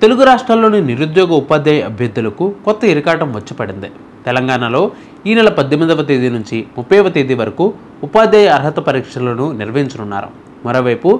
తెలుగు రాష్ట్రాల్లోని నిరుద్యోగ ఉపాధ్యాయ అభ్యర్థులకు కొత్త ఇరకాటం వచ్చి పడింది. తెలంగాణలో ఈ నెల 18వ తేదీ నుంచి 30వ తేదీ వరకు ఉపాధ్యాయ అర్హత పరీక్షలను నిర్వహించనున్నారు. మరోవైపు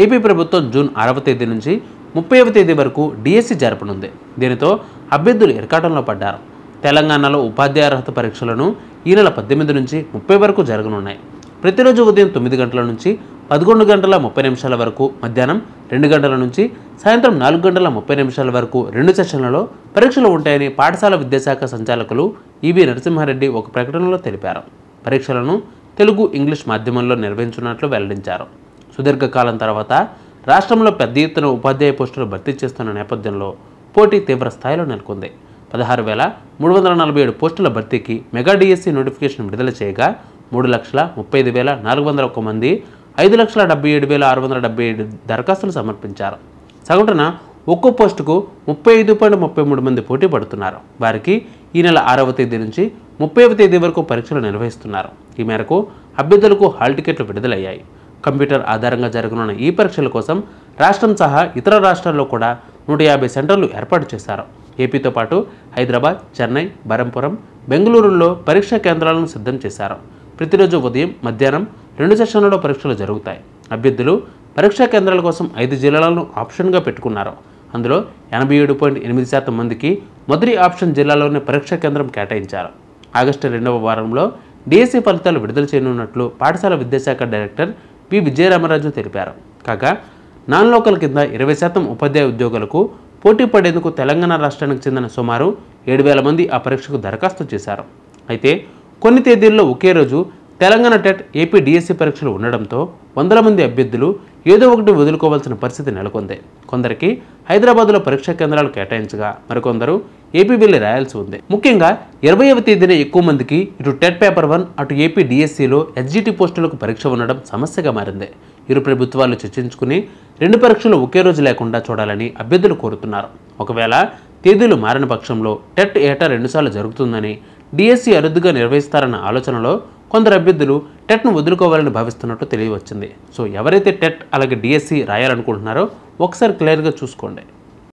ఏపీ ప్రభుత్వం జూన్ 6వ తేదీ నుంచి 30వ తేదీ వరకు డిఎస్సి జరపనుంది. దీనితో అభ్యర్థులు ఇరకాటంలో పడ్డారు. తెలంగాణలో ఉపాధ్యాయ అర్హత పరీక్షలను ఈ నెల 18 నుంచి 30 వరకు జరగనున్నాయి. ప్రతిరోజు ఉదయం 9 గంటల నుంచి 11 గంటల 30 నిమిషాల వరకు, మధ్యాహ్నం 2 గంటల నుంచి సాయంత్రం 4 గంటల 30 నిమిషాల వరకు 2 సెషన్లలో పరీక్షలు ఉంటాయని పాఠశాల విద్యాశాఖ సంచాలకులు ఈవి నరసింహారెడ్డి ఒక ప్రకటనలో తెలిపారు. పరీక్షలను తెలుగు, ఇంగ్లీష్ మాధ్యమంలో నిర్వహించున్నట్లు వెల్లడించారు. సుదీర్ఘకాలం తర్వాత రాష్ట్రంలో పెద్ద ఎత్తున ఉపాధ్యాయ పోస్టులు భర్తీ చేస్తున్న నేపథ్యంలో పోటీ తీవ్ర స్థాయిలో నెలకొంది. 16,347 పోస్టుల భర్తీకి మెగా డిఎస్సి నోటిఫికేషన్ విడుదల చేయగా 3,35,401 మంది 5,77,677 దరఖాస్తులు సమర్పించారు. సగటున ఒక్కో పోస్టుకు 35.33 మంది పోటీ పడుతున్నారు. వారికి ఈ నెల 6వ తేదీ నుంచి 30వ తేదీ వరకు పరీక్షలు నిర్వహిస్తున్నారు. ఈ మేరకు అభ్యర్థులకు హాల్ టికెట్లు విడుదలయ్యాయి. కంప్యూటర్ ఆధారంగా జరగనున్న ఈ పరీక్షల కోసం రాష్ట్రం సహా ఇతర రాష్ట్రాల్లో కూడా 150 సెంటర్లు ఏర్పాటు చేశారు. ఏపీతో పాటు హైదరాబాద్, చెన్నై, బరంపురం, బెంగళూరులో పరీక్షా కేంద్రాలను సిద్ధం చేశారు. ప్రతిరోజు ఉదయం, మధ్యాహ్నం 2 సెషన్లలో పరీక్షలు జరుగుతాయి. అభ్యర్థులు పరీక్షా కేంద్రాల కోసం 5 జిల్లాలను ఆప్షన్గా పెట్టుకున్నారు. అందులో 87.8% మందికి మొదటి ఆప్షన్ జిల్లాలోనే పరీక్షా కేంద్రం కేటాయించారు. ఆగస్టు 2వ వారంలో డిఎస్సి ఫలితాలు విడుదల చేయనున్నట్లు పాఠశాల విద్యాశాఖ డైరెక్టర్ వి విజయరామరాజు తెలిపారు. కాగా నాన్ లోకల్ కింద 20% ఉపాధ్యాయ ఉద్యోగులకు పోటీ పడేందుకు తెలంగాణ రాష్ట్రానికి చెందిన సుమారు 7,000 మంది ఆ పరీక్షకు దరఖాస్తు చేశారు. అయితే కొన్ని తేదీల్లో ఒకే రోజు తెలంగాణ టెట్, ఏపీ డిఎస్సి పరీక్షలు ఉండడంతో వందల మంది అభ్యర్థులు ఏదో ఒకటి వదులుకోవాల్సిన పరిస్థితి నెలకొంది. కొందరికి హైదరాబాద్లో పరీక్షా కేంద్రాలు కేటాయించగా మరికొందరు ఏపీ వెళ్ళి రాయాల్సి ఉంది. ముఖ్యంగా 20వ తేదీన ఎక్కువ మందికి ఇటు టెట్ పేపర్ 1, అటు ఏపీ డిఎస్సిలో ఎస్జిటి పోస్టులకు పరీక్ష ఉండడం సమస్యగా మారింది. ఇరు ప్రభుత్వాలు చర్చించుకుని 2 పరీక్షలు ఒకే రోజు లేకుండా చూడాలని అభ్యర్థులు కోరుతున్నారు. ఒకవేళ తేదీలు మారిన పక్షంలో టెట్ ఏటా 2 సార్లు జరుగుతుందని, డిఎస్సి అరుదుగా నిర్వహిస్తారన్న ఆలోచనలో కొందరు అభ్యర్థులు టెట్ను వదులుకోవాలని భావిస్తున్నట్టు తెలియవచ్చింది. సో ఎవరైతే టెట్ అలాగే డిఎస్సి రాయాలనుకుంటున్నారో ఒకసారి క్లియర్గా చూసుకోండి.